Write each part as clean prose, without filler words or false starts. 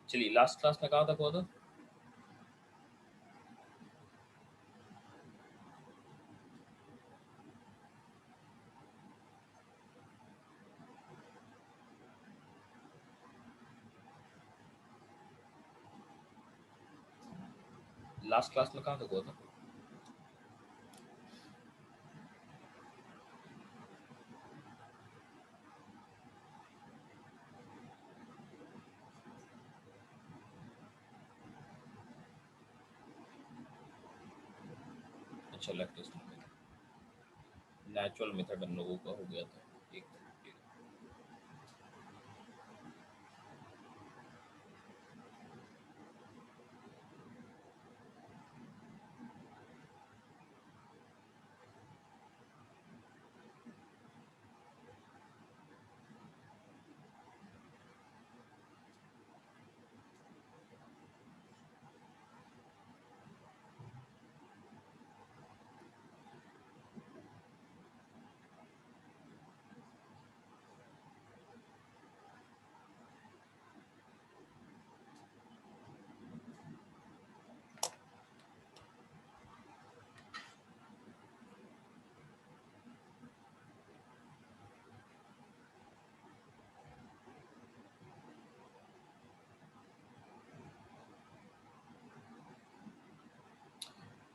चलिए, last class में कहाँ तक हुआ था? लास्ट क्लास में कहाँ तक हुआ था? अच्छा, लैक्टेस नेचुरल मेथड हम लोगों का हो गया था। एक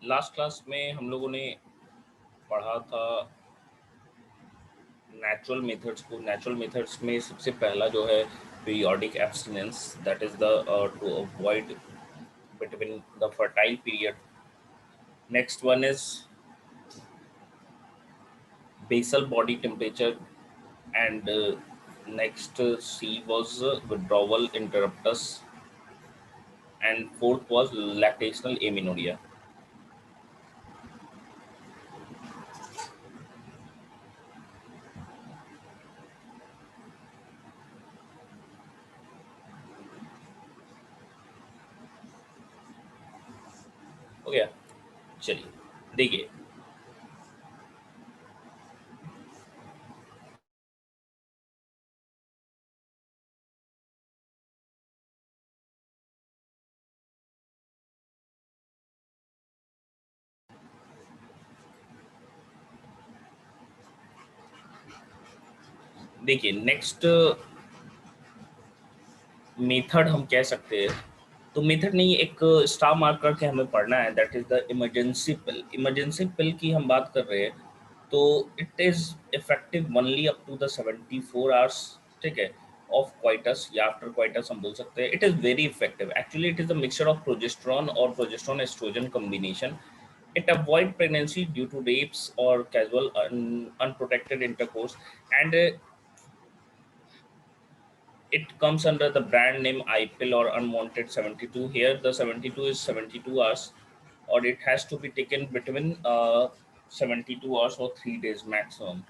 लास्ट क्लास में हम लोगों ने पढ़ा था नेचुरल मेथड्स को। नेचुरल मेथड्स में सबसे पहला जो है periodic abstinence, that is the two avoid between the fertile period. Next one is basal body temperature, and next C was withdrawal interruptus, and fourth was lactational amenorrhea. हो गया? चलिए, देखिए देखिए नेक्स्ट मेथड हम कह सकते हैं, तो मेथड नहीं, एक स्टार मार्क करके हमें पढ़ना है, that is the emergency pill. Emergency pill की हम बात कर रहे हैं, तो it is effective only up to the 74 hours, ठीक है, of coitus or after coitus हम बोल सकते हैं। It is very effective, actually it is a mixture of progesterone और progesterone estrogen combination. It avoid pregnancy due to rapes or casual unprotected intercourse, and it comes under the brand name IPIL or unwanted 72. Here the 72 is 72 hours, or it has to be taken between 72 hours or 3 days maximum.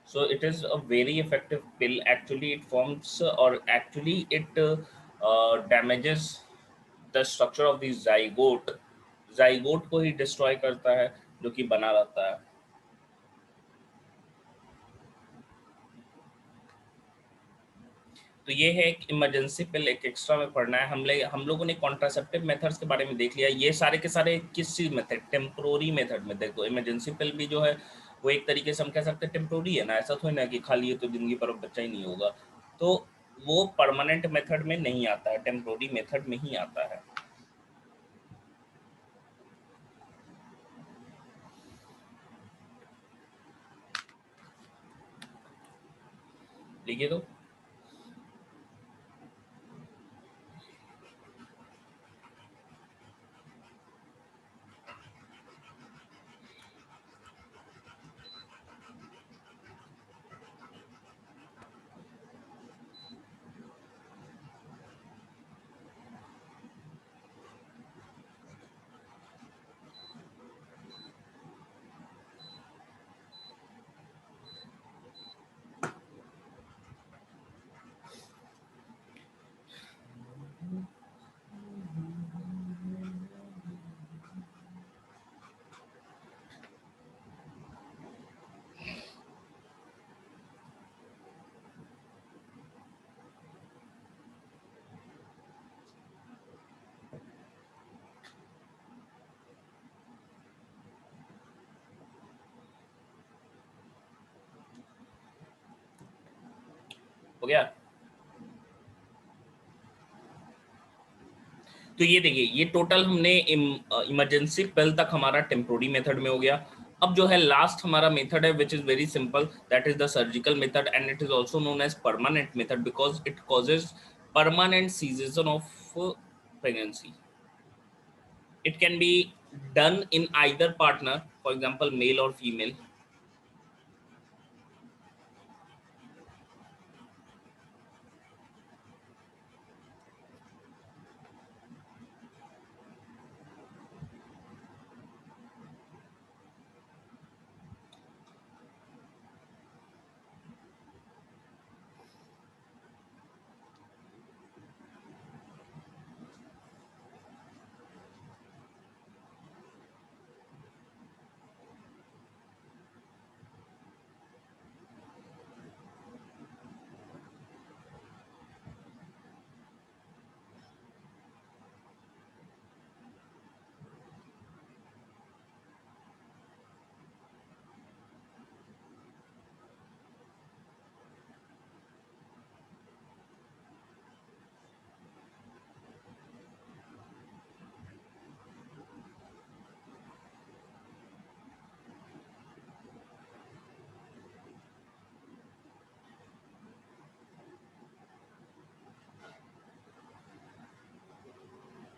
So it is a very effective pill. Actually, it forms or actually it damages the structure of the zygote. zygote को ही destroy करता है, जो कि बना रहता है. तो ये है एक इमरजेंसी पिल, एक एक्स्ट्रा में पढ़ना है। हम लोगों ने कॉन्ट्रासेप्टिव मेथड्स के बारे में देख लिया। ये सारे के सारे किस चीज में थे? टेम्पोररी मेथड में। देखो, इमरजेंसी पिल भी जो है वो एक तरीके से हम कह सकते हैं टेम्पोररी है ना, ऐसा थोड़ी ना कि खाली ये तो जिंदगी पर बच्चा ही नहीं होगा। तो वो परमानेंट मेथड में नहीं आता है, टेम्पोररी मेथड में ही आता है। लिखिए तो। हो गया। तो ये देखिए, ये टोटल हमने इमरजेंसी पेल तक हमारा टेम्पोरी मेथड में हो गया। अब जो है लास्ट हमारा मेथड है which is very simple, that is the surgical method and it is also known as permanent method because it causes permanent cessation of pregnancy. It can be done in either partner, for example, male or female.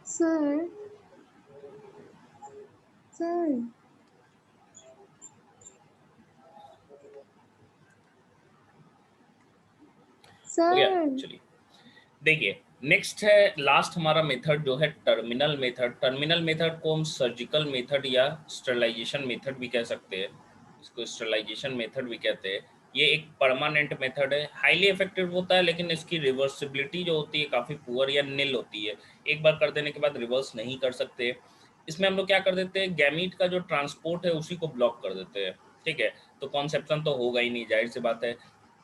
Sir, sir, हो गया। sir, चलिए देखिए, next है last हमारा method जो है terminal method. Terminal method को हम सर्जिकल मेथड या स्टरलाइजेशन मेथड भी कह सकते हैं, इसको स्टरलाइजेशन मेथड भी कहते हैं। ये एक परमानेंट मेथड है, हाईली इफेक्टिव होता है, लेकिन इसकी रिवर्सिबिलिटी जो होती है काफ़ी पुअर या निल होती है। एक बार कर देने के बाद रिवर्स नहीं कर सकते। इसमें हम लोग क्या कर देते हैं, गैमीट का जो ट्रांसपोर्ट है उसी को ब्लॉक कर देते हैं। ठीक है, तो कॉन्सेप्शन तो होगा ही नहीं, जाहिर सी बात है।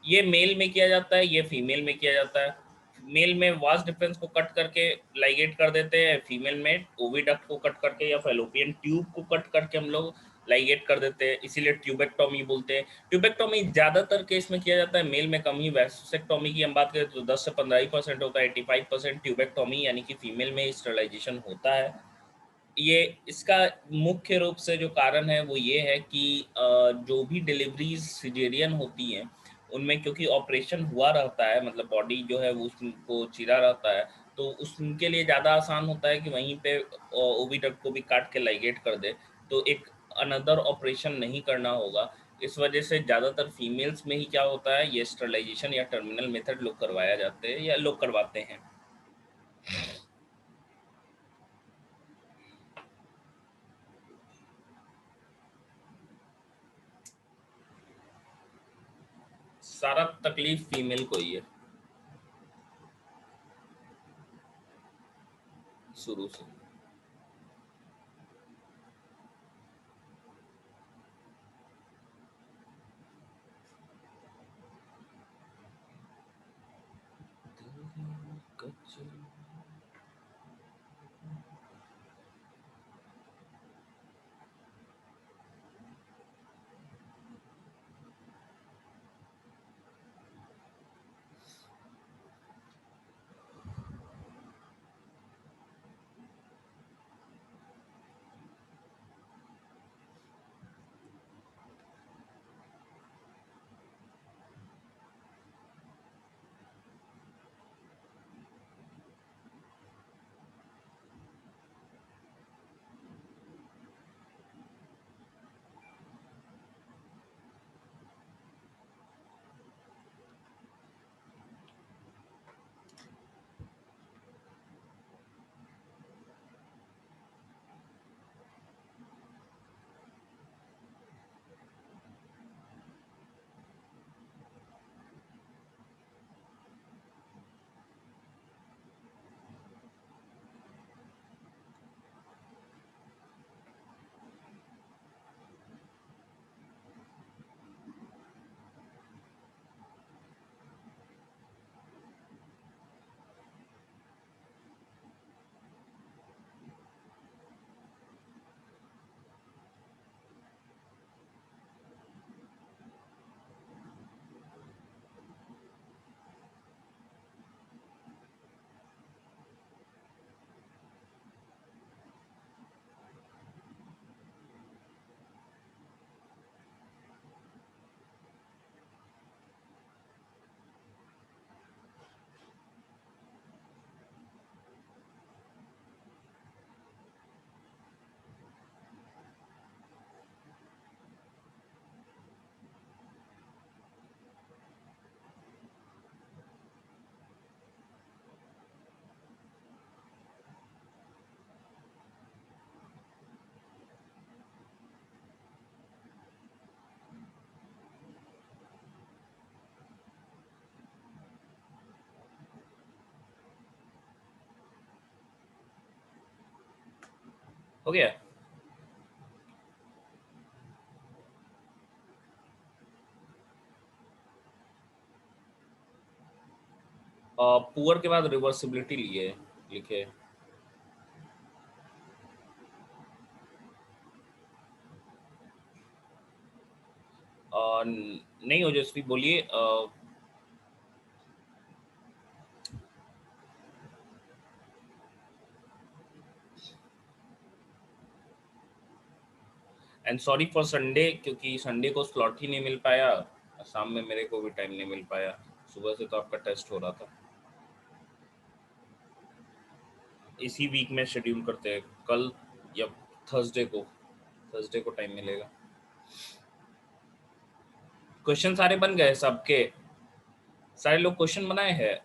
ये मेल में किया जाता है, ये फीमेल में किया जाता है। मेल में वास डिफरेंस को कट करके लाइगेट कर देते हैं, फीमेल में ओविडक्ट को कट करके या फेलोपियन ट्यूब को कट करके हम लोग लाइगेट कर देते हैं, इसीलिए ट्यूबेक्टोमी बोलते हैं। ट्यूबेक्टोमी ज़्यादातर केस में किया जाता है, मेल में कम ही। वैसेक्टोमी की हम बात करें तो 10 से 15% होता है, 85% ट्यूबेक्टोमी यानी कि फीमेल में स्टरलाइजेशन होता है। ये इसका मुख्य रूप से जो कारण है वो ये है कि जो भी डिलीवरीज सिजेरियन होती हैं उनमें क्योंकि ऑपरेशन हुआ रहता है, मतलब बॉडी जो है वो उसको चीरा रहता है, तो उसके लिए ज़्यादा आसान होता है कि वहीं पे ओविडक्ट को भी काट के लाइगेट कर दे, तो एक अनदर ऑपरेशन नहीं करना होगा। इस वजह से ज़्यादातर फीमेल्स में ही क्या होता है, ये स्टरलाइजेशन या टर्मिनल मेथड लोग करवाया जाते हैं या लोग करवाते हैं। सारा तकलीफ फीमेल को ही है शुरू से। हो गया? पुअर के बाद रिवर्सिबिलिटी लिए लिखे। नहीं ओजस्वी बोलिए। एंड सॉरी फॉर संडे, क्योंकि संडे को स्लॉट ही नहीं मिल पाया, शाम में मेरे को भी टाइम नहीं मिल पाया, सुबह से तो आपका टेस्ट हो रहा था। इसी वीक में शेड्यूल करते हैं, कल या थर्सडे को टाइम मिलेगा। क्वेश्चन सारे बन गए सबके? सारे लोग क्वेश्चन बनाए हैं?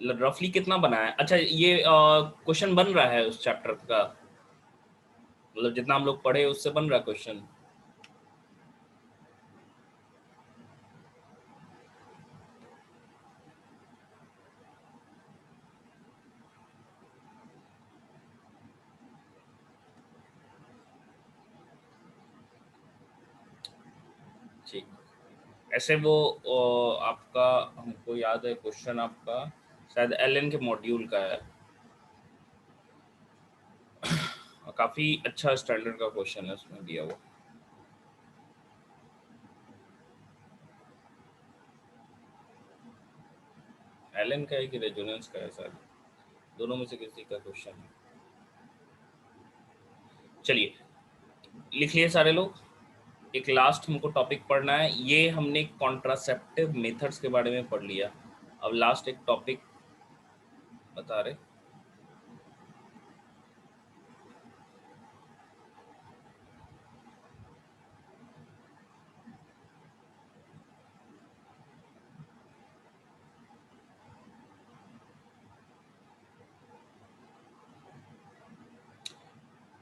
रफली कितना बना है? अच्छा, ये क्वेश्चन बन रहा है उस चैप्टर का, मतलब जितना हम लोग पढ़े उससे बन रहा क्वेश्चन? ठीक। ऐसे वो आपका, हमको याद है क्वेश्चन आपका शायद एलन के मॉड्यूल का है, काफी अच्छा स्टैंडर्ड का क्वेश्चन है उसमें दिया हुआ। एलन का है कि रेजोनेंस का है, शायद दोनों में से किसी का क्वेश्चन है। चलिए लिख लिए सारे लोग। एक लास्ट हमको टॉपिक पढ़ना है, ये हमने कॉन्ट्रासेप्टिव मेथड्स के बारे में पढ़ लिया। अब लास्ट एक टॉपिक बता रहे।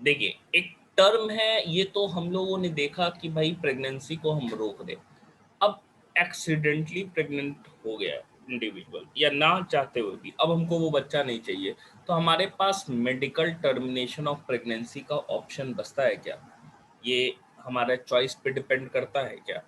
देखिए एक टर्म है ये, तो हम लोगों ने देखा कि भाई प्रेगनेंसी को हम रोक दें। अब एक्सीडेंटली प्रेग्नेंट हो गया इंडिविजुअल, या ना चाहते हुए भी अब हमको वो बच्चा नहीं चाहिए, तो हमारे पास मेडिकल टर्मिनेशन ऑफ प्रेगनेंसी का ऑप्शन बचता है क्या? ये हमारा चॉइस पे डिपेंड करता है क्या?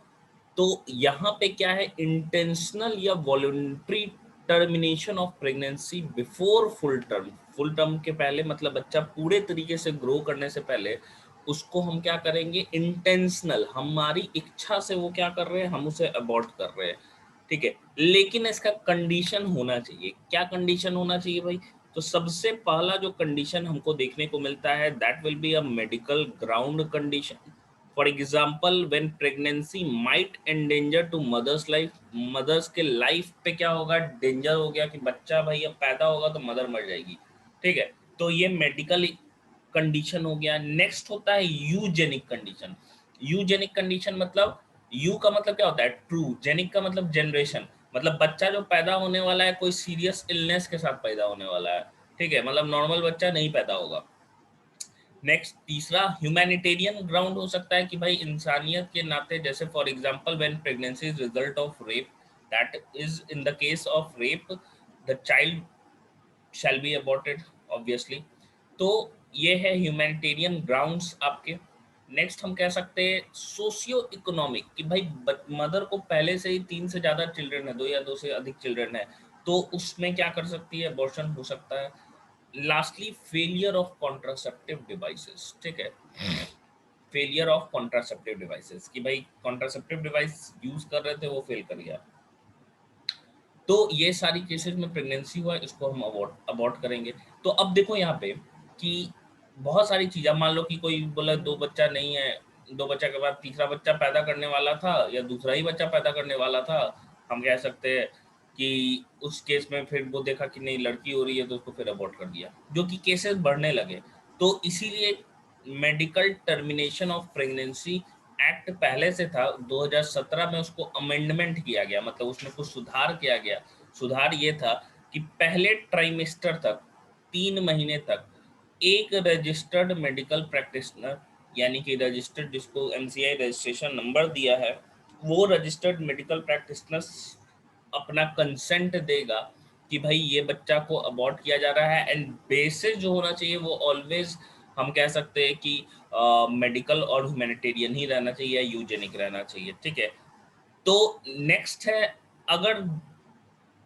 तो यहाँ पे क्या है, इंटेंशनल या voluntary termination of pregnancy before full term. Full term के पहले, मतलब बच्चा पूरे तरीके से ग्रो करने से पहले उसको हम क्या करेंगे, इंटेंशनल, हमारी इच्छा से वो क्या कर रहे हैं, हम उसे अबॉर्ट कर रहे हैं। ठीक है, लेकिन इसका कंडीशन होना चाहिए। क्या कंडीशन होना चाहिए भाई? तो सबसे पहला जो कंडीशन हमको देखने को मिलता है, that will be a medical ground condition. For example when pregnancy might endanger to mother's life, mother's के लाइफ पे क्या होगा, डेंजर हो गया कि बच्चा भाई अब पैदा होगा तो मदर मर जाएगी। ठीक है, तो ये मेडिकल कंडीशन हो गया। नेक्स्ट होता है यूजेनिक कंडीशन। यूजेनिक कंडीशन मतलब, यू का मतलब क्या होता है, ट्रू, जेनिक का मतलब जनरेशन, मतलब बच्चा जो पैदा होने वाला है कोई सीरियस इलनेस के साथ पैदा होने वाला है। ठीक है, मतलब नॉर्मल बच्चा नहीं पैदा होगा। नेक्स्ट तीसरा ह्यूमैनिटेरियन ग्राउंड हो सकता है कि भाई इंसानियत के नाते, जैसे for example when pregnancy is result of rape, that is in the case of rape the child shall be aborted obviously. तो ये है ह्यूमैनिटेरियन ग्राउंड्स आपके। नेक्स्ट हम कह सकते हैं सोशियो इकोनॉमिक, कि भाई मदर को पहले से ही 3 से ज़्यादा चिल्ड्रन है, 2 या 2 से अधिक चिल्ड्रन है, तो उसमें क्या कर सकती है, अबॉर्शन हो सकता है। Lastly failure of contraceptive devices. ठीक है, फेलियर ऑफ कॉन्ट्रासेप्टिव डिवाइसेस, कि भाई कॉन्ट्रासेप्टिव डिवाइस यूज कर रहे थे वो फेल कर गया। तो ये सारी केसेस में प्रेगनेंसी हुआ, इसको हम अबॉर्ट अबॉर्ट करेंगे। तो अब देखो यहाँ पे कि बहुत सारी चीज़ें, मान लो कि कोई बोला 2 बच्चा नहीं है, 2 बच्चा के बाद तीसरा बच्चा पैदा करने वाला था या दूसरा ही बच्चा पैदा करने वाला था, हम कह सकते हैं कि उस केस में फिर वो देखा कि नहीं लड़की हो रही है तो उसको फिर अबॉर्ट कर दिया, जो कि केसेस बढ़ने लगे। तो इसीलिए medical termination of pregnancy act पहले से था, 2017 में उसको अमेंडमेंट किया गया, मतलब उसमें कुछ सुधार किया गया। सुधार ये था कि पहले ट्राइमेस्टर तक, 3 महीने तक, एक रजिस्टर्ड मेडिकल प्रैक्टिशनर, यानी कि रजिस्टर्ड, जिसको एमसीआई रजिस्ट्रेशन नंबर दिया है, वो रजिस्टर्ड मेडिकल प्रैक्टिशनर्स अपना कंसेंट देगा कि भाई ये बच्चा को अबॉर्ट किया जा रहा है, एंड बेसिस जो होना चाहिए वो ऑलवेज हम कह सकते हैं कि मेडिकल और ह्यूमैनिटेरियन ही रहना चाहिए या यूजेनिक रहना चाहिए, ठीक है। तो नेक्स्ट है, अगर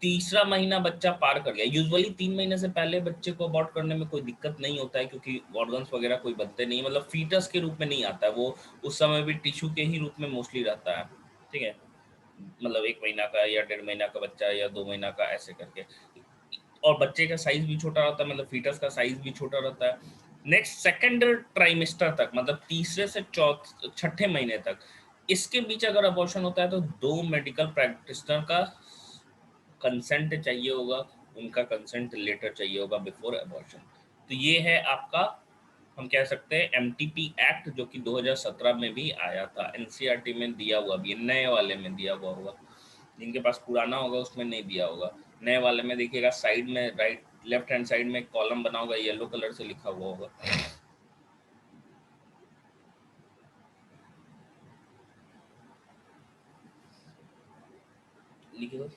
तीसरा महीना बच्चा पार कर गया, यूजुअली 3 महीने से पहले बच्चे को अबॉर्ट करने में कोई दिक्कत नहीं होता है, क्योंकि ऑर्गन्स वगैरह कोई बनते नहीं, मतलब फीटस के रूप में नहीं आता है वो, उस समय भी टिश्यू के ही रूप में मोस्टली रहता है, ठीक है। मतलब 1 महीना का या 1.5 महीना का बच्चा या 2 महीना का ऐसे करके, और बच्चे का साइज भी छोटा रहता है, मतलब फीटस का साइज भी छोटा रहता है। नेक्स्ट सेकेंड ट्राइमेस्टर तक, मतलब तीसरे से छठे महीने तक, इसके बीच अगर अबॉर्शन होता है तो दो मेडिकल प्रैक्टिशनर का कंसेंट चाहिए होगा, उनका कंसेंट लेटर चाहिए होगा बिफोर अबॉर्शन। तो ये है आपका, हम कह सकते हैं एमटीपी एक्ट, जो कि 2017 में भी आया था, एनसीईआरटी में दिया हुआ भी है, नए वाले में दिया हुआ होगा, जिनके पास पुराना होगा उसमें नहीं दिया होगा। नए वाले में देखिएगा साइड में, राइट लेफ्ट हैंड साइड में एक कॉलम बना होगा, येलो कलर से लिखा हुआ होगा, लिखिए।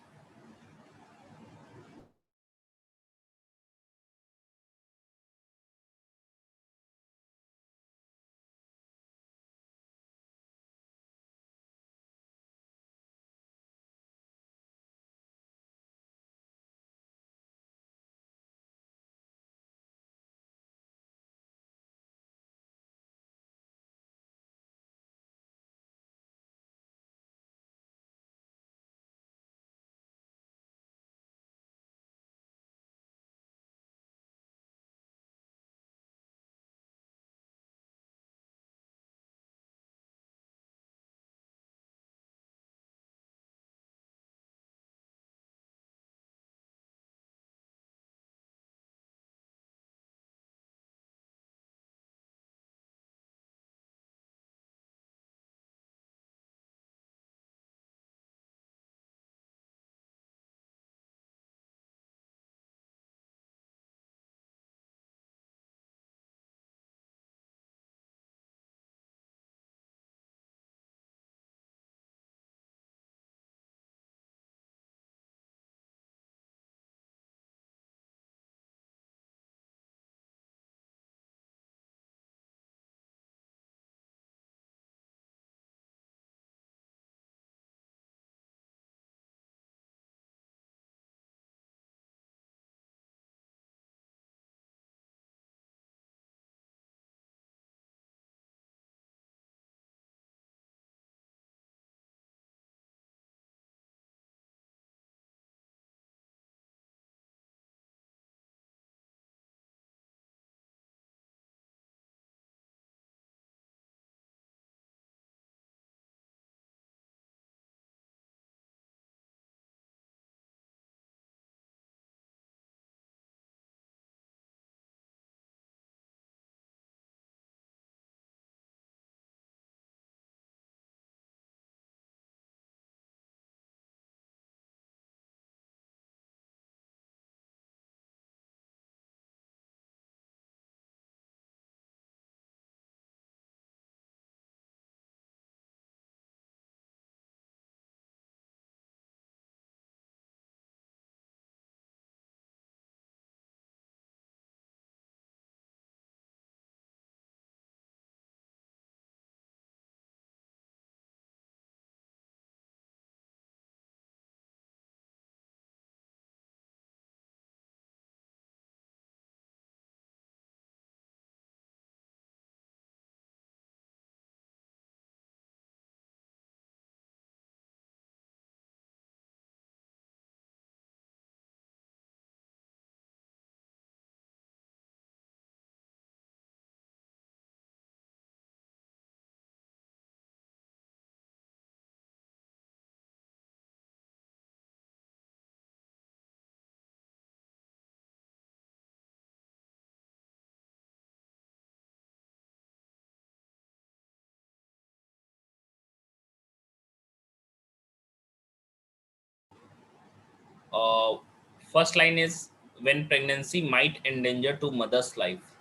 First line is, when pregnancy might endanger to mother's life.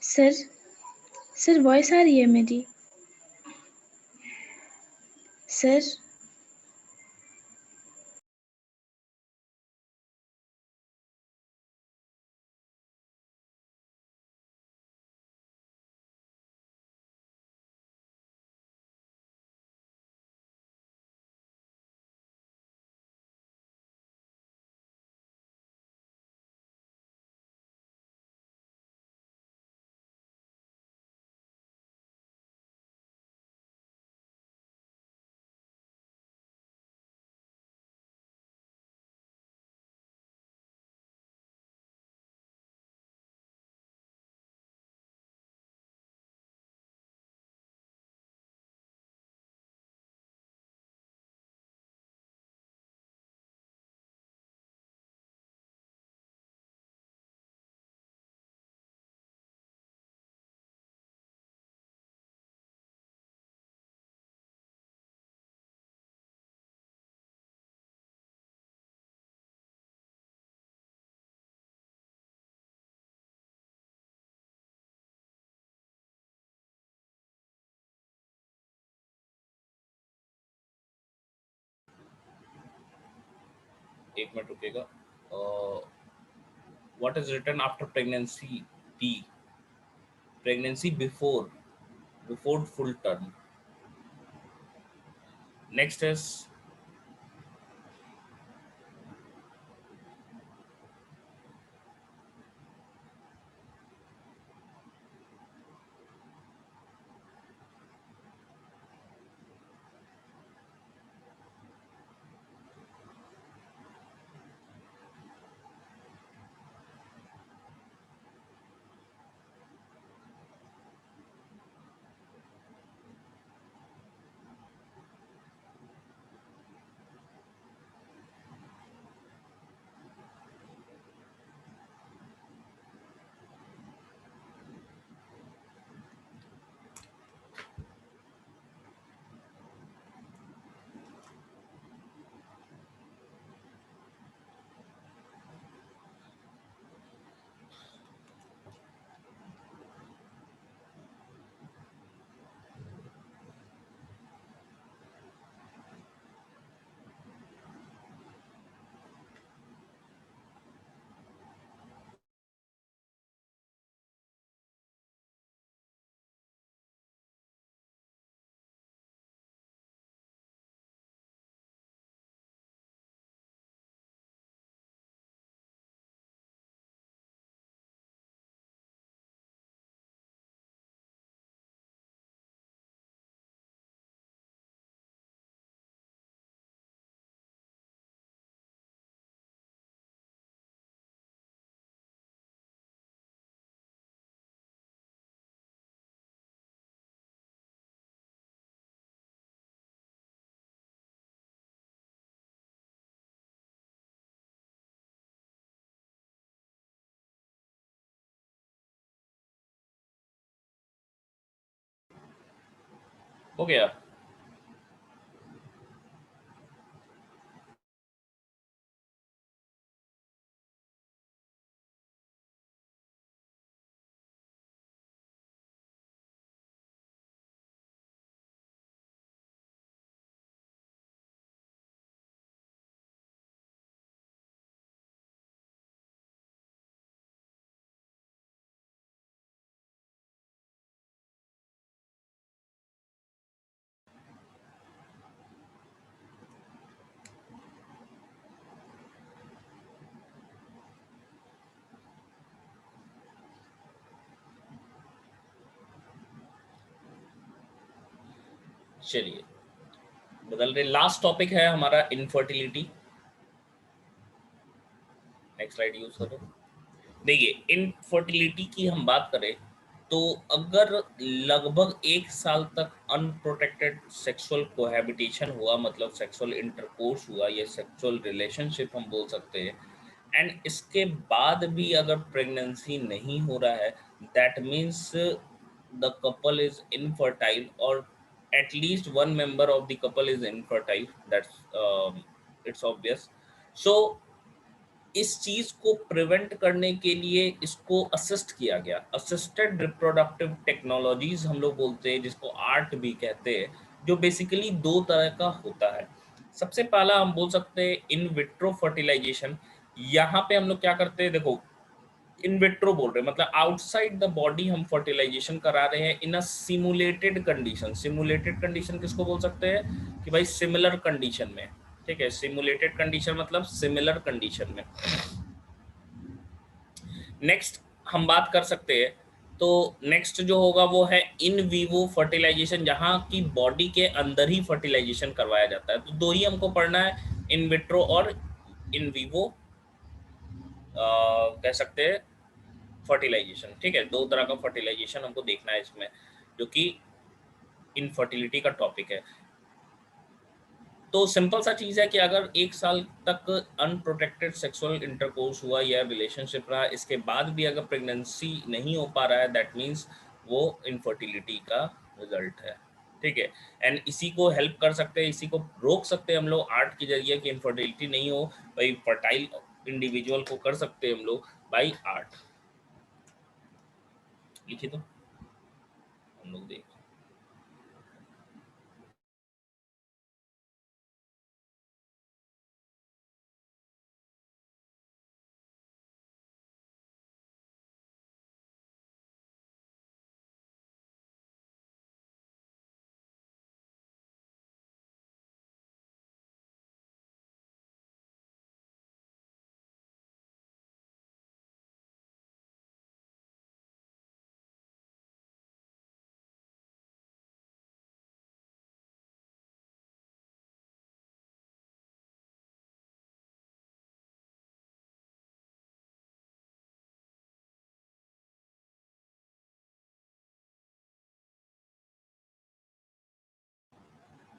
Sir sir voice आ रही है मेरी? सर एक मिनट रुकेगा। What is written after pregnancy? टी pregnancy before full term. Next is हो गया। चलिए बदल रहे। लास्ट टॉपिक है हमारा इनफर्टिलिटी। नेक्स्ट स्लाइड यूज करो। देखिए इनफर्टिलिटी की हम बात करें तो अगर लगभग 1 साल तक अनप्रोटेक्टेड सेक्सुअल कोहैबिटेशन हुआ, मतलब सेक्सुअल इंटरकोर्स हुआ, ये सेक्सुअल रिलेशनशिप हम बोल सकते हैं, एंड इसके बाद भी अगर प्रेगनेंसी नहीं हो रहा है, that means the couple is infertile, और at least one member of the couple is infertile, that's it's obvious. So इस चीज को प्रिवेंट करने के लिए इसको असिस्ट किया गया। असिस्टेड रिप्रोडक्टिव टेक्नोलॉजीज हम लोग बोलते हैं, जिसको आर्ट भी कहते हैं, जो बेसिकली दो तरह का होता है। सबसे पहला हम बोल सकते हैं इन विट्रो फर्टिलाइजेशन। यहाँ पे हम लोग क्या करते हैं, देखो इन विट्रो बोल रहे हैं मतलब आउटसाइड द बॉडी हम फर्टिलाइजेशन करा रहे हैं in a simulated condition. Simulated condition किसको बोल सकते हैं कि भाई सिमिलर कंडीशन में, ठीक है। सिमुलेटेड कंडीशन मतलब सिमिलर कंडीशन में। नेक्स्ट हम बात कर सकते हैं, तो नेक्स्ट जो होगा वो है इन वीवो फर्टिलाइजेशन, जहाँ की बॉडी के अंदर ही फर्टिलाइजेशन करवाया जाता है। तो दो ही हमको पढ़ना है, इन विट्रो और इन वीवो कह सकते हैं फर्टिलाइजेशन, ठीक है। दो तरह का फर्टिलाइजेशन हमको देखना है इसमें, जो कि इनफर्टिलिटी का टॉपिक है। तो सिंपल सा चीज़ है कि अगर 1 साल तक अनप्रोटेक्टेड सेक्सुअल इंटरकोर्स हुआ या रिलेशनशिप रहा, इसके बाद भी अगर प्रेगनेंसी नहीं हो पा रहा है, दैट मीन्स वो इनफर्टिलिटी का रिजल्ट है, ठीक है। एंड इसी को हेल्प कर सकते हैं, इसी को रोक सकते हैं हम लोग आर्ट के जरिए कि इनफर्टिलिटी नहीं हो। भाई फर्टाइल इंडिविजुअल को कर सकते हैं हम लोग बाई आर्ट। लिखिए तो हम लोग देख।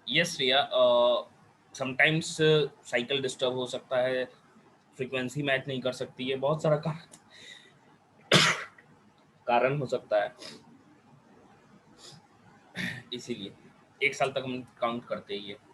यस रिया, समटाइम्स साइकिल डिस्टर्ब हो सकता है, फ्रीक्वेंसी मैच नहीं कर सकती है, बहुत सारा कारण हो सकता है, इसीलिए 1 साल तक हम काउंट करते ही है।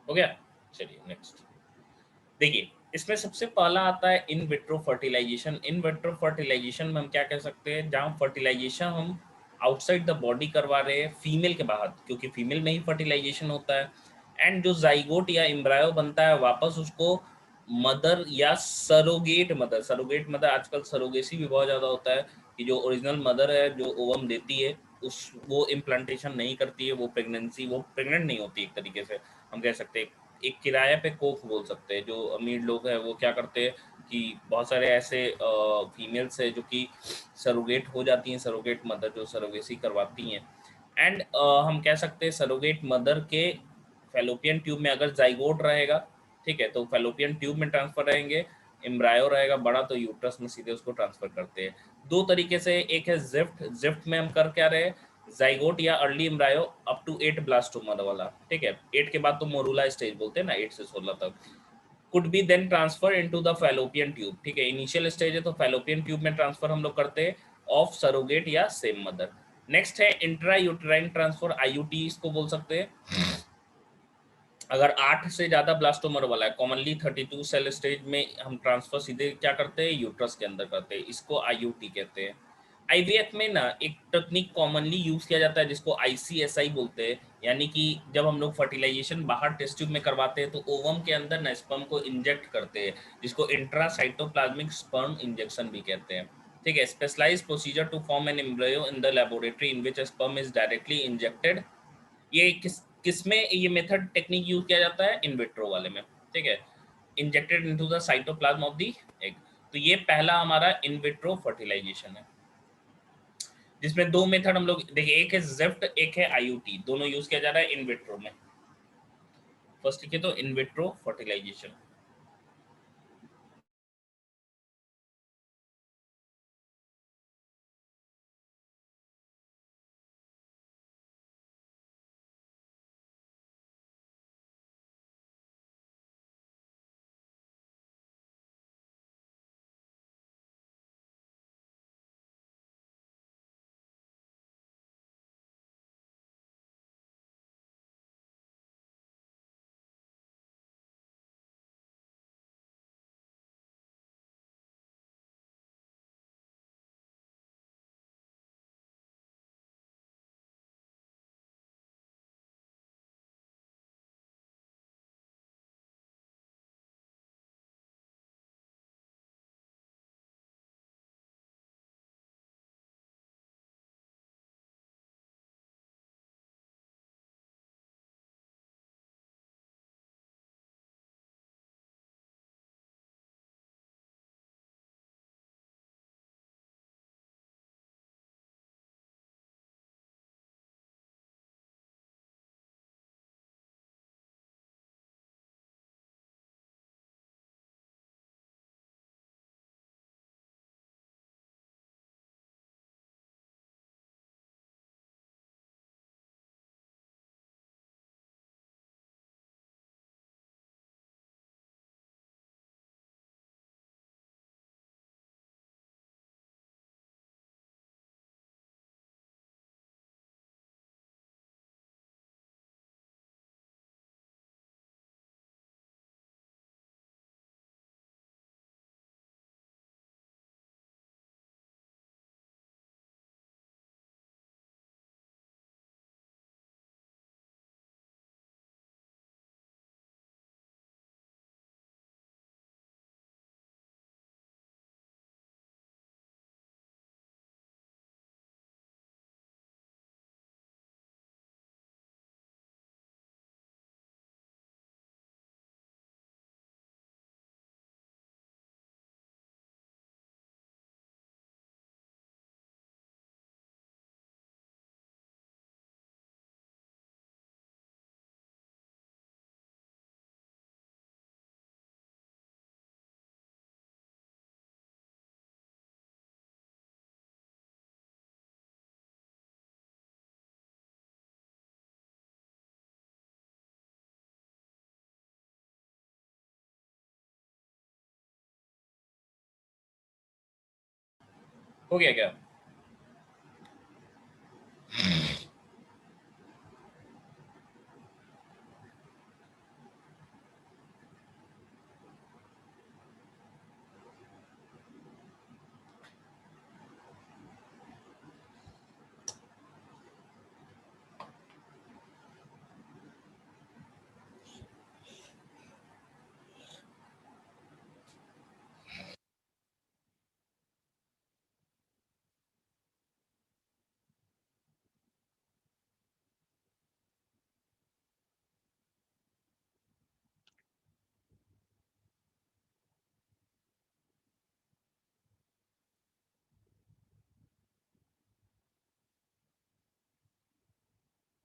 हो गया, चलिए नेक्स्ट देखिए। इसमें सबसे पहला आता है in vitro fertilisation. In vitro fertilisation में हम क्या कह सकते हैं, जहाँ फर्टिलाइजेशन हम आउटसाइड द बॉडी करवा रहे हैं फीमेल के बाहर, क्योंकि फीमेल में ही फर्टिलाइजेशन होता है। एंड जो जाइगोट या एम्ब्रायो बनता है वापस उसको मदर या सरोगेट मदर आजकल सरोगेसी भी बहुत ज़्यादा होता है कि जो ओरिजिनल मदर है जो ओवम देती है उस वो इम्प्लांटेशन नहीं करती है, वो प्रेग्नेंट नहीं होती एक तरीके से हम कह सकते हैं। एक किराए पे कोख बोल सकते हैं। जो अमीर लोग हैं वो क्या करते हैं कि बहुत सारे ऐसे फीमेल्स हैं जो कि सरोगेट हो जाती हैं, सरोगेट मदर जो सरोगेसी करवाती हैं। एंड हम कह सकते हैं सरोगेट मदर के फैलोपियन ट्यूब में अगर जाइगोट रहेगा, ठीक है, तो फैलोपियन ट्यूब में ट्रांसफर रहेंगे, एम्ब्रायो रहेगा बड़ा तो यूट्रस में सीधे उसको ट्रांसफर करते हैं। दो तरीके से, एक है जिफ्ट, जिफ्ट में हम कर क्या रहे, जाइगोट या early embryo up to 8 blastomere वाला, ठीक है, 8 के बाद तो मोरूला स्टेज बोलते हैं ना, 8 से 16 तक, could be then transfer into the fallopian tube, ठीक है, इनिशियल स्टेज है तो फैलोपियन ट्यूब में ट्रांसफर हम लोग करते हैं ऑफ सरोगेट या सेम मदर। नेक्स्ट है इंट्रा यूट्राइन ट्रांसफर, आईयूटी इसको बोल सकते हैं। अगर 8 से ज़्यादा ब्लास्टोमर वाला है, कॉमनली 32 सेल स्टेज में हम ट्रांसफर सीधे क्या करते हैं, यूट्रस के अंदर करते हैं, इसको आईयूटी कहते हैं। आईवीएफ में ना एक टेक्निक कॉमनली यूज़ किया जाता है जिसको आईसीएसआई बोलते हैं, यानी कि जब हम लोग फर्टिलाइजेशन बाहर टेस्ट ट्यूब में करवाते हैं तो ओवम के अंदर ना स्पर्म को इंजेक्ट करते हैं, जिसको इंट्रासाइटोप्लाज्मिक स्पर्म इंजेक्शन भी कहते हैं, ठीक है। Specialise procedure to form an embryo in the laboratory in which sperm is directly injected. ये किसमें ये मेथड टेक्निक यूज किया जाता है, इन विट्रो वाले में, ठीक है, injected into the cytoplasm of the egg. तो ये पहला हमारा इन विट्रो फर्टिलाइजेशन है, जिसमें दो मेथड हम लोग देखिए, एक है जेफ्ट, एक है आईयूटी, दोनों यूज किया जा रहा है इन विट्रो में। फर्स्ट लिखे तो इन विट्रो फर्टिलाइजेशन। हो गया क्या?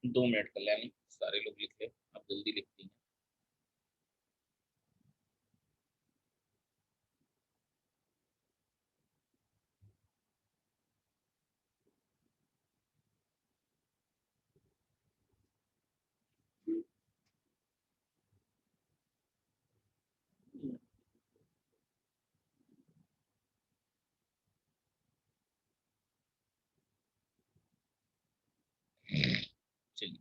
2 मिनट कल्याणी, सारे लोग लिख ले, आप जल्दी लिखती हैं। चलिए,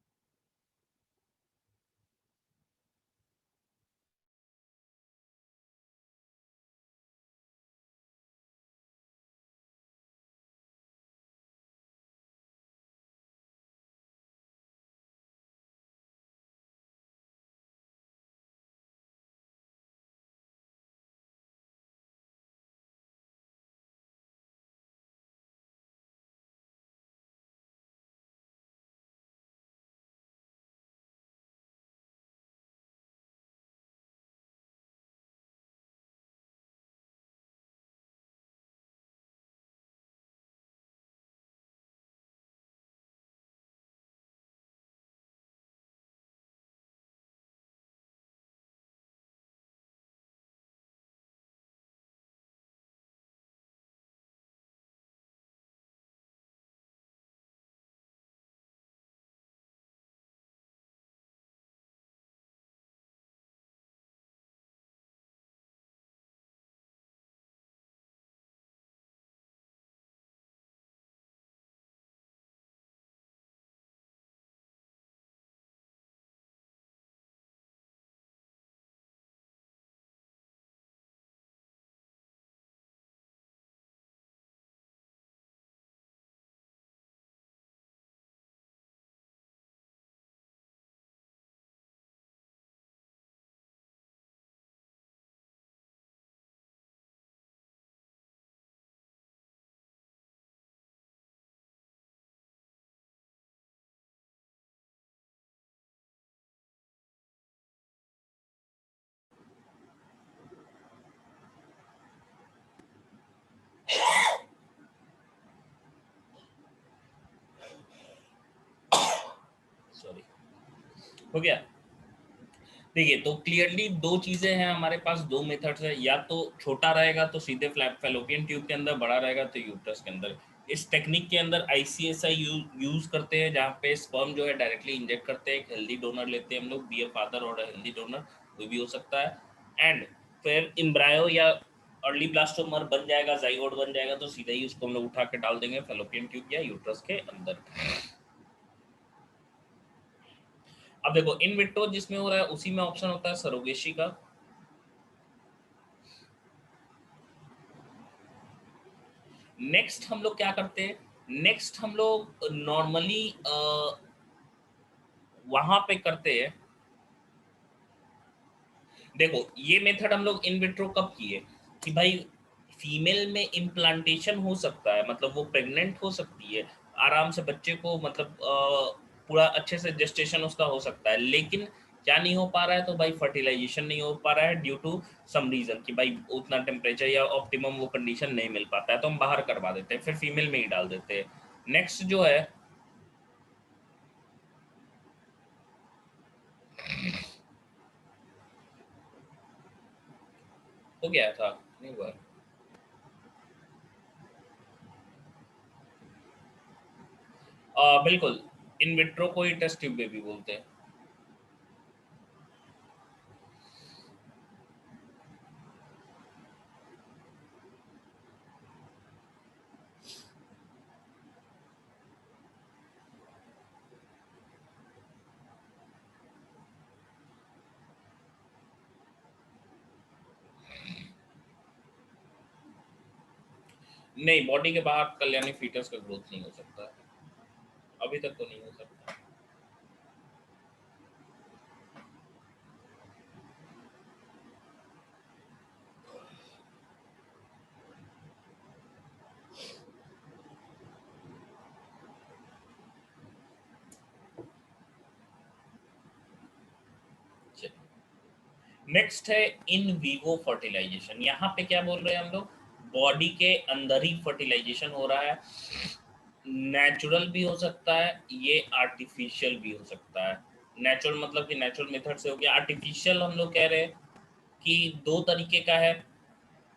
सॉरी, हो गया। देखिए, तो क्लियरली दो चीजें हैं हमारे पास, दो मेथड्स है, या तो छोटा रहेगा तो सीधे फैलोपियन ट्यूब के अंदर, बड़ा रहेगा तो यूट्रस के अंदर। इस टेक्निक के अंदर आईसीएसआई यूज करते हैं, जहाँ पे स्पर्म जो है डायरेक्टली इंजेक्ट करते हैं, एक हेल्दी डोनर लेते हैं हम लोग, बी ए फादर और हेल्दी डोनर, कोई भी हो सकता है। एंड फिर इम्ब्रायो या अर्ली ब्लास्टोमर बन जाएगा, जाइगोट बन जाएगा, तो सीधे ही उसको हम लोग उठा के डाल देंगे फैलोपियन ट्यूब या यूट्रस के अंदर। अब देखो, इन विट्रो जिसमें हो रहा है उसी में ऑप्शन होता है सरोगेसी का। नेक्स्ट हम लोग क्या करते हैं, नेक्स्ट हम लोग नॉर्मली वहां पे करते हैं। देखो, ये मेथड हम लोग इन विट्रो कब किए कि भाई फीमेल में इम्प्लांटेशन हो सकता है, मतलब वो प्रेग्नेंट हो सकती है आराम से, बच्चे को मतलब पूरा अच्छे से जेस्टेशन उसका हो सकता है, लेकिन क्या नहीं हो पा रहा है, तो भाई फर्टिलाइजेशन नहीं हो पा रहा है ड्यू टू सम रीजन, कि भाई उतना टेम्परेचर या ऑप्टिमम वो कंडीशन नहीं मिल पाता है, तो हम बाहर करवा देते हैं, फिर फीमेल में ही डाल देते हैं। नेक्स्ट जो है, हो गया था, नहीं हुआ। बिल्कुल, इन विट्रो को ही टेस्ट ट्यूब बेबी बोलते हैं। नहीं, बॉडी के बाहर कल्याणी फीटस का ग्रोथ नहीं हो सकता है, अभी तक तो नहीं हो सकता। नेक्स्ट है इन वीवो फर्टिलाइजेशन। यहाँ पे क्या बोल रहे हैं हम लोग, बॉडी के अंदर ही फर्टिलाइजेशन हो रहा है, नेचुरल भी हो सकता है, ये आर्टिफिशियल भी हो सकता है। नेचुरल मतलब कि नेचुरल मेथड से हो गया, आर्टिफिशियल हम लोग कह रहे हैं कि दो तरीके का है।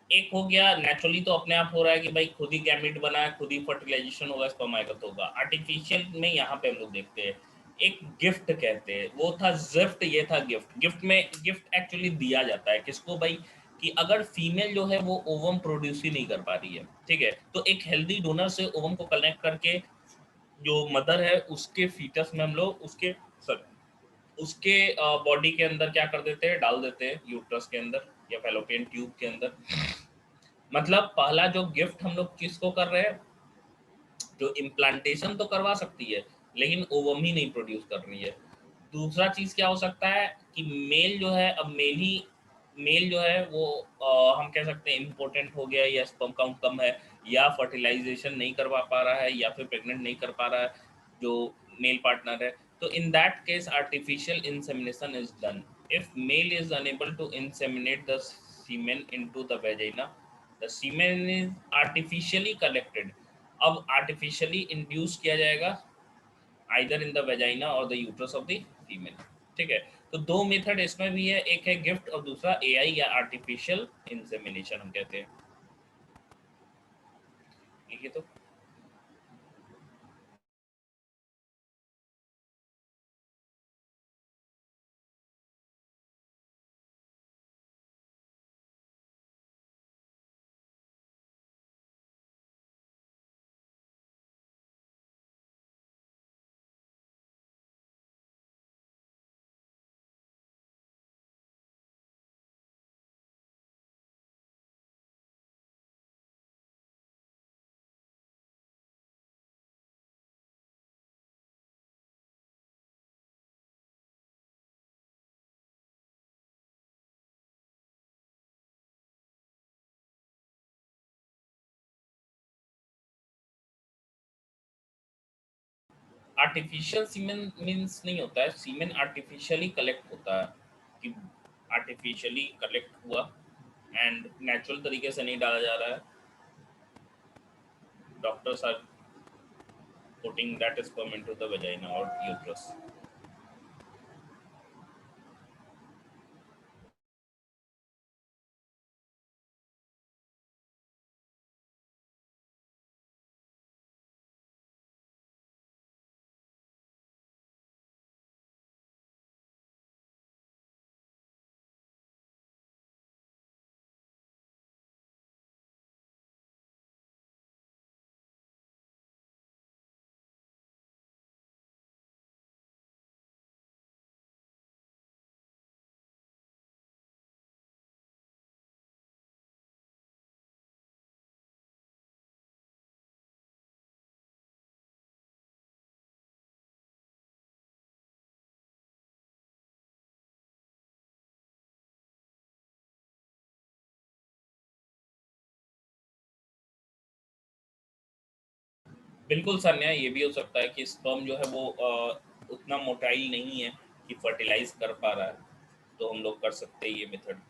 एक हो गया नेचुरली, तो अपने आप हो रहा है कि भाई खुद ही गैमेट बना है, खुद ही फर्टिलाइजेशन होगा, स्पर्म आएगा तो होगा। आर्टिफिशियल में यहाँ पे हम लोग देखते हैं एक गिफ्ट कहते हैं, वो था जिफ्ट, ये था गिफ्ट। गिफ्ट में गिफ्ट एक्चुअली दिया जाता है किसको भाई, कि अगर फीमेल जो है वो ओवम प्रोड्यूस ही नहीं कर पा रही है, ठीक है, तो एक हेल्दी डोनर से ओवम को कनेक्ट करके जो मदर है उसके फीटस में हम लोग उसके उसके बॉडी के अंदर क्या कर देते हैं, डाल देते हैं यूट्रस के अंदर या फेलोपियन ट्यूब के अंदर। मतलब पहला जो गिफ्ट हम लोग किसको कर रहे हैं, जो इम्प्लांटेशन तो करवा सकती है लेकिन ओवम ही नहीं प्रोड्यूस कर रही है। दूसरा चीज क्या हो सकता है कि मेल जो है, अब मेल जो है वो हम कह सकते हैं इम्पोर्टेंट हो गया, या स्पर्म काउंट कम है, या फर्टिलाइजेशन नहीं करवा पा रहा है, या फिर प्रेग्नेंट नहीं कर पा रहा है जो मेल पार्टनर है, तो in that case artificial insemination is done. If male is unable to inseminate the semen into the vagina, the semen is artificially collected. अब आर्टिफिशियली इंड्यूस किया जाएगा आइदर इन द वेजाइना और the uterus of the female. ठीक है, तो दो method इसमें भी है, एक है गिफ्ट और दूसरा एआई या आर्टिफिशियल इंसेमिनेशन हम कहते हैं। ठीक है, तो आर्टिफिशियल सीमेन मीन्स नहीं होता है, सीमेन आर्टिफिशियली कलेक्ट होता है, कि आर्टिफिशियली कलेक्ट हुआ एंड नेचुरल तरीके से नहीं डाला जा रहा है। Doctors are putting that sperm into the vagina or uterus. बिल्कुल सन्या, ये भी हो सकता है कि स्पर्म जो है वो उतना मोटाइल नहीं है कि फर्टिलाइज कर पा रहा है, तो हम लोग कर सकते हैं ये मेथड।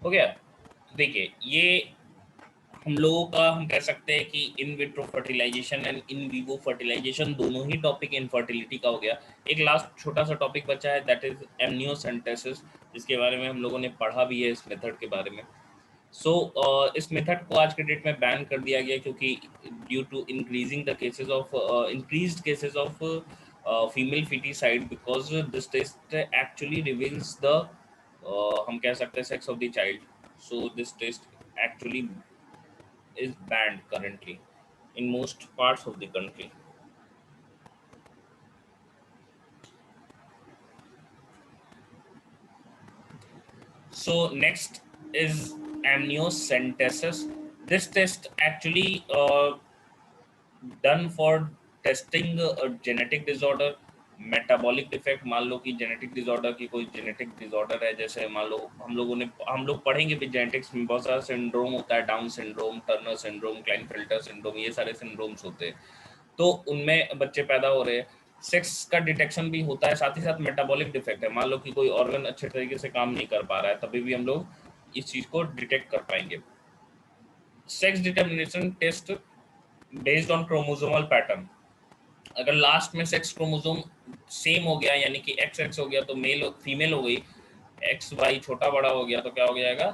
हो गया। देखिए ये हम लोगों का हम कह सकते हैं कि in vitro fertilisation and in vivo fertilisation दोनों ही टॉपिक इनफर्टिलिटी का हो गया। एक लास्ट छोटा सा टॉपिक बचा है, दैट इज एमनियोसेंटेसिस, जिसके बारे में हम लोगों ने पढ़ा भी है इस मेथड के बारे में। सो इस मेथड को आज के डेट में बैन कर दिया गया क्योंकि due to increasing the cases of increased cases of female foeticide, because this test actually reveals the हम कह सकते हैं sex of the child. So this test actually is banned currently in most parts of the country. So next is amniocentesis. This test actually done for testing a genetic disorder, metabolic defect. मान लो कि genetic disorder की कोई genetic disorder है, जैसे मान लो हम लोग पढ़ेंगे भी जेनेटिक्स में बहुत सारा सिंड्रोम होता है, down syndrome, Turner syndrome, Klinefelter syndrome, ये सारे सिंड्रोम्स होते हैं। तो उनमें बच्चे पैदा हो रहे हैं, सेक्स का डिटेक्शन भी होता है, साथ ही साथ मेटाबॉलिक डिफेक्ट है, मान लो कि कोई ऑर्गन अच्छे तरीके से काम नहीं कर पा रहा है, तभी भी हम लोग इस चीज़ को डिटेक्ट कर पाएंगे। Sex determination test based on chromosomal pattern. अगर लास्ट में सेक्स क्रोमोसोम सेम हो गया, यानी कि एक्स एक्स हो गया तो मेल फीमेल हो गई, एक्स वाई छोटा बड़ा हो गया तो क्या हो जाएगा,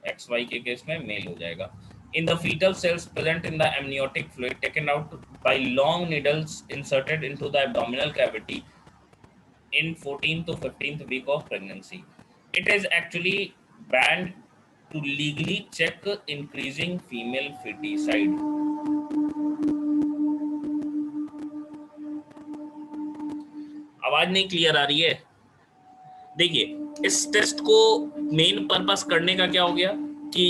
एक्स वाई के केस में मेल हो जाएगा। In the fetal cells present in the amniotic fluid taken out by long needles inserted into the abdominal cavity in 14th to 15th week of pregnancy. It is actually banned to legally check increasing female feticide. आवाज नहीं clear आ रही है? देखिए इस test को main purpose करने का क्या हो गया कि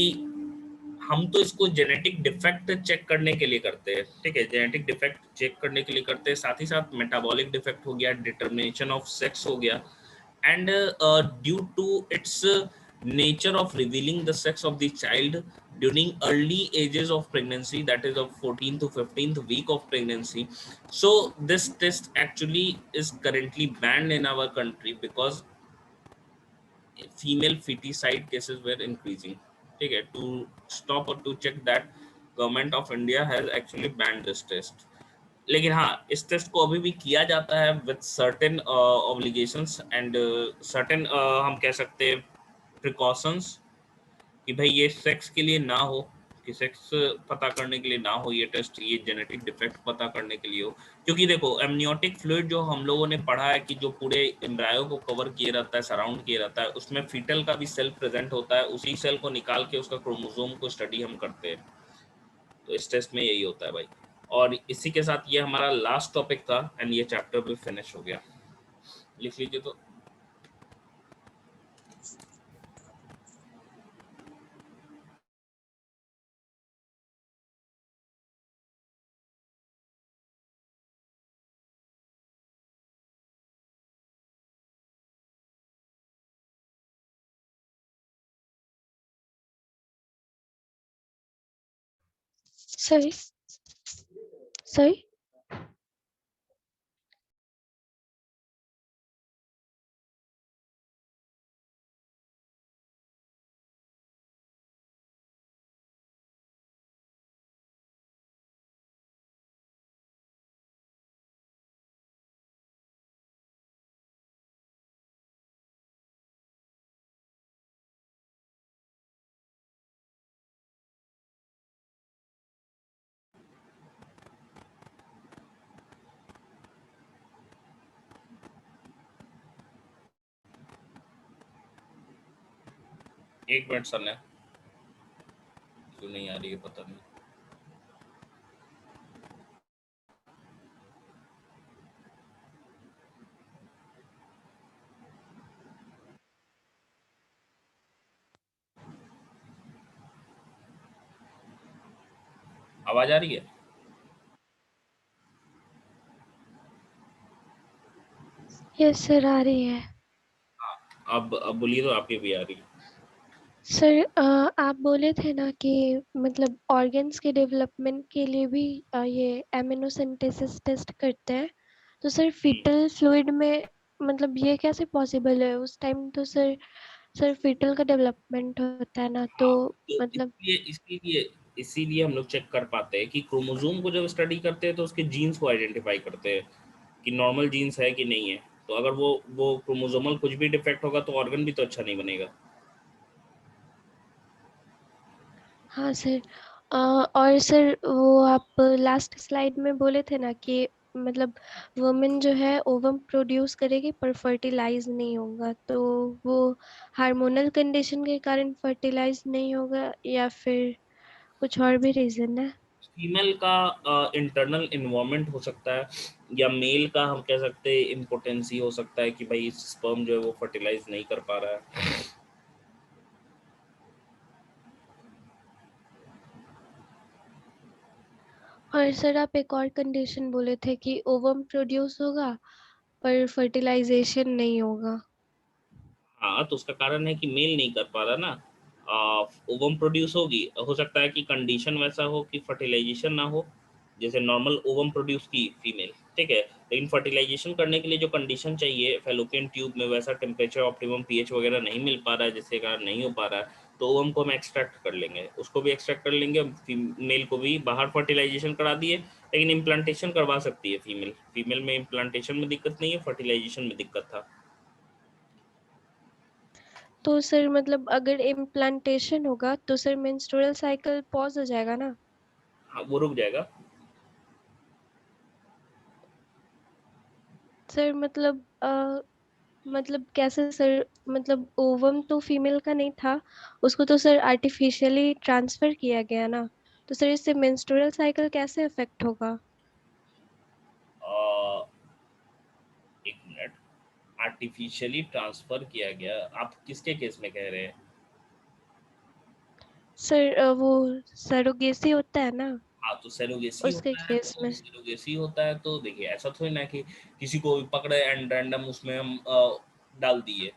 हम तो इसको जेनेटिक डिफेक्ट चेक करने के लिए करते हैं, ठीक है, जेनेटिक डिफेक्ट चेक करने के लिए करते हैं, साथ ही साथ मेटाबॉलिक डिफेक्ट हो गया, डिटर्मिनेशन ऑफ सेक्स हो गया, and due to its nature of revealing the sex of the child during early ages of pregnancy, that is of 14th to 15th week of pregnancy. So this test actually is currently banned in our country because female feticide cases were increasing. ठीक है, to stop or to check that, government of India has actually banned this test. लेकिन हाँ, इस test को अभी भी किया जाता है with certain obligations and certain हम कह सकते हैं प्रिकॉशंस, कि भाई ये सेक्स के लिए ना हो, कि सेक्स पता करने के लिए ना हो ये टेस्ट, ये जेनेटिक डिफेक्ट पता करने के लिए हो। क्योंकि देखो एमनियोटिक फ्लूइड जो हम लोगों ने पढ़ा है कि जो पूरे एम्ब्रायो को कवर किए रहता है, सराउंड किए रहता है, उसमें फीटल का भी सेल प्रेजेंट होता है, उसी सेल को निकाल के उसका क्रोमोसोम को स्टडी हम करते हैं। तो इस टेस्ट में यही होता है भाई। और इसी के साथ ये हमारा लास्ट टॉपिक था एंड ये चैप्टर भी फिनिश हो गया। लिख लीजिए तो। Sorry, sorry. एक मिनट सर, ने क्यों नहीं आ रही है पता नहीं। आवाज आ रही है? यस सर, आ रही है। अब बोलिए तो, आपकी भी आ रही है। सर आप बोले थे ना कि मतलब ऑर्गन्स के डेवलपमेंट के लिए भी ये एमिनोसेंटेसिस टेस्ट करते हैं, तो सर फीटल फ्लूइड में मतलब ये कैसे पॉसिबल है? उस टाइम तो सर सर फीटल का डेवलपमेंट होता है ना, तो तो मतलब इसीलिए हम लोग चेक कर पाते हैं कि क्रोमोसोम को जब स्टडी करते हैं तो उसके जीन्स को आइडेंटिफाई करते हैं कि नॉर्मल जीन्स है कि नहीं है। तो अगर वो क्रोमोसोमल कुछ भी डिफेक्ट होगा तो ऑर्गन भी तो अच्छा नहीं बनेगा। हाँ सर। और सर वो आप लास्ट स्लाइड में बोले थे ना कि मतलब वुमेन जो है ओवम प्रोड्यूस करेगी पर फर्टिलाइज नहीं होगा, तो वो हार्मोनल कंडीशन के कारण फर्टिलाइज नहीं होगा या फिर कुछ और भी रीजन है? फीमेल का इंटरनल इन्वायरमेंट हो सकता है, या मेल का हम कह सकते हैं इम्पोटेंसी हो सकता है कि भाई स्पर्म जो है वो फर्टिलाइज नहीं कर पा रहा है। और सर आप एक और कंडीशन बोले थे कि ओवम प्रोड्यूस होगा पर फर्टिलाइजेशन नहीं होगा। हाँ, तो उसका कारण है कि मेल नहीं कर पा रहा ना। ओवम प्रोड्यूस होगी, हो सकता है कि कंडीशन वैसा हो कि फर्टिलाइजेशन ना हो, जैसे नॉर्मल ओवम प्रोड्यूस की फीमेल, ठीक है, लेकिन फर्टिलाइजेशन करने के लिए जो कंडीशन चाहिए फैलोपियन ट्यूब में वैसा टेम्परेचर, ऑप्टिमम पीएच वगैरह नहीं मिल पा रहा है, जिसके कारण नहीं हो पा रहा है। तो ओवम को हम एक्सट्रैक्ट कर लेंगे, उसको भी एक्सट्रैक्ट कर लेंगे, मेल को भी बाहर फर्टिलाइजेशन करा दिए। लेकिन इम्प्लांटेशन करवा सकती है फीमेल, फीमेल में इम्प्लांटेशन में दिक्कत नहीं है, फर्टिलाइजेशन में दिक्कत था। तो सर मतलब अगर इम्प्लांटेशन होगा तो सर मेंस्ट्रुअल साइकिल पॉज हो जाएगा ना? हाँ, वो रुक जाएगा। सर मतलब कैसे सर? मतलब ओवम तो फीमेल का नहीं था, उसको तो सर आर्टिफिशियली ट्रांसफर किया गया ना, तो सर इससे मेंस्ट्रुअल साइकिल कैसे अफेक्ट होगा? अ, एक मिनट, आर्टिफिशियली ट्रांसफर किया गया, आप किसके केस में कह रहे हैं? सर वो सरोगेसी होता है ना, हाँ, तो सेरोगेसी उसके होता है, केस तो में। सेरोगेसी होता है तो देखिए ऐसा थोड़ी ना कि किसी को भी पकड़े एंड रैंडम उसमें हम डाल दिए,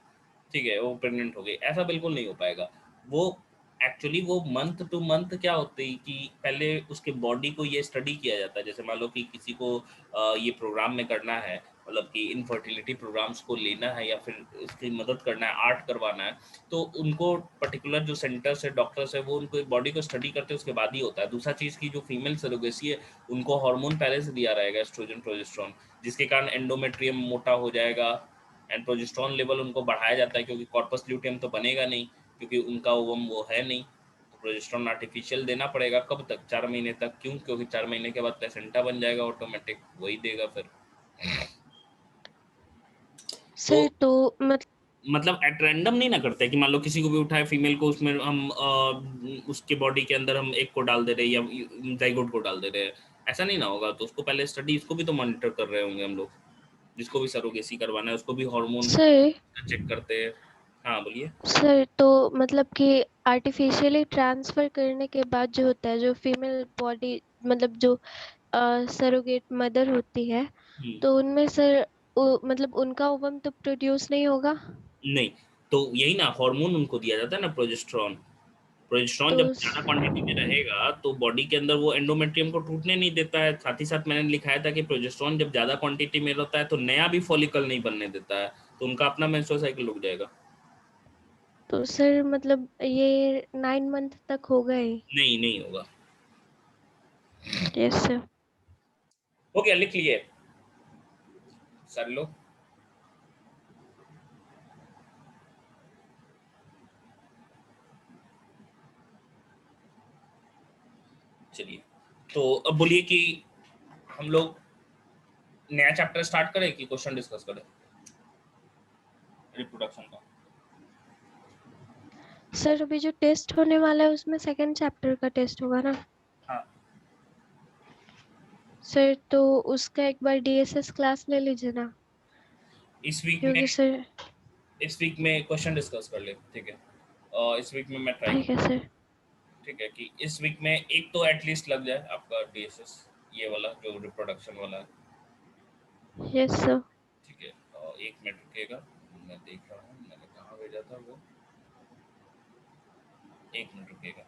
ठीक है, वो प्रेग्नेंट हो गई, ऐसा बिल्कुल नहीं हो पाएगा। वो एक्चुअली वो मंथ टू मंथ क्या होती है कि पहले उसके बॉडी को ये स्टडी किया जाता है, जैसे मान लो कि किसी को ये प्रोग्राम में करना है, मतलब कि इनफर्टिलिटी प्रोग्राम्स को लेना है या फिर इसकी मदद करना है, आर्ट करवाना है, तो उनको पर्टिकुलर जो सेंटर्स है, डॉक्टर्स है, वो उनको बॉडी को स्टडी करते हैं, उसके बाद ही होता है। दूसरा चीज़ की जो फीमेल सरोगेसी है, उनको हार्मोन पहले से दिया रहेगा, एस्ट्रोजन प्रोजेस्टेरोन, जिसके कारण एंडोमेट्रियम मोटा हो जाएगा एंड प्रोजेस्टेरोन लेवल उनको बढ़ाया जाता है, क्योंकि कॉर्पस ल्यूटियम तो बनेगा नहीं, क्योंकि उनका ओवम वो है नहीं। तो प्रोजेस्टेरोन आर्टिफिशियल देना पड़ेगा, कब तक? 4 महीने तक। क्यों? क्योंकि 4 महीने के बाद प्लेसेंटा बन जाएगा ऑटोमेटिक, वही देगा फिर। तो सर तो मतलब मतलब एट रैंडम नहीं ना करते कि मान लो किसी को भी उठाए फीमेल को, उसमें हम उसके बॉडी के अंदर हम एक को डाल दे रहे हैं या जाइगोट को डाल दे रहे हैं, ऐसा नहीं ना होगा। तो उसको पहले स्टडी, इसको भी तो मॉनिटर कर रहे होंगे हम लोग, जिसको भी सरोगेसी करवाना है उसको भी हार्मोन सर चेक करते हैं। हाँ, बोलिए। सर तो मतलब कि आर्टिफिशियली ट्रांसफर करने के बाद जो होता है, जो फीमेल बॉडी मतलब जो सरोगेट मदर होती है, हम्म, तो उनमें सर मतलब उनका ओवम तो प्रोड्यूस नहीं होगा? नहीं, तो यही ना हार्मोन उनको दिया जाता है ना, प्रोजेस्टेरोन। प्रोजेस्टेरोन तो जब ज़्यादा क्वांटिटी में रहेगा तो बॉडी के अंदर वो एंडोमेट्रियम को टूटने नहीं देता है। साथ ही साथ मैंने लिखाया था कि प्रोजेस्टेरोन जब ज़्यादा क्वांटिटी में रहता है तो नया भी फॉलिकल नहीं बनने देता है, तो उनका अपना मेंस्ट्रुअल साइकिल रुक जाएगा। तो सर मतलब ये 9 मंथ तक हो गए? नहीं, नहीं होगा। Yes sir. हो गया, लिख लिए सर लो। चलिए, तो अब बोलिए कि हम लोग नया चैप्टर स्टार्ट करें कि क्वेश्चन डिस्कस करें रिप्रोडक्शन का? सर अभी जो टेस्ट होने वाला है उसमें सेकंड चैप्टर का टेस्ट होगा ना? हाँ, सर तो उसका एक बार डीएसएस क्लास ले लीजिए ना, इस वीक में, क्योंकि सर। क्वेश्चन डिस्कस कर ले, ठीक है। इस वीक में मैं ट्राई ठीक है करूँ, सर। ठीक है, कि इस वीक में एक तो एटलीस्ट लग जाए आपका डीएसएस, ये वाला जो रिप्रोडक्शन वाला है, यस सर। ठीक है। और 1 मिनट रुकिएगा, मैं देख रहा हूँ मैंने कहाँ भेजा था वो, 1 मिनट रुकिएगा।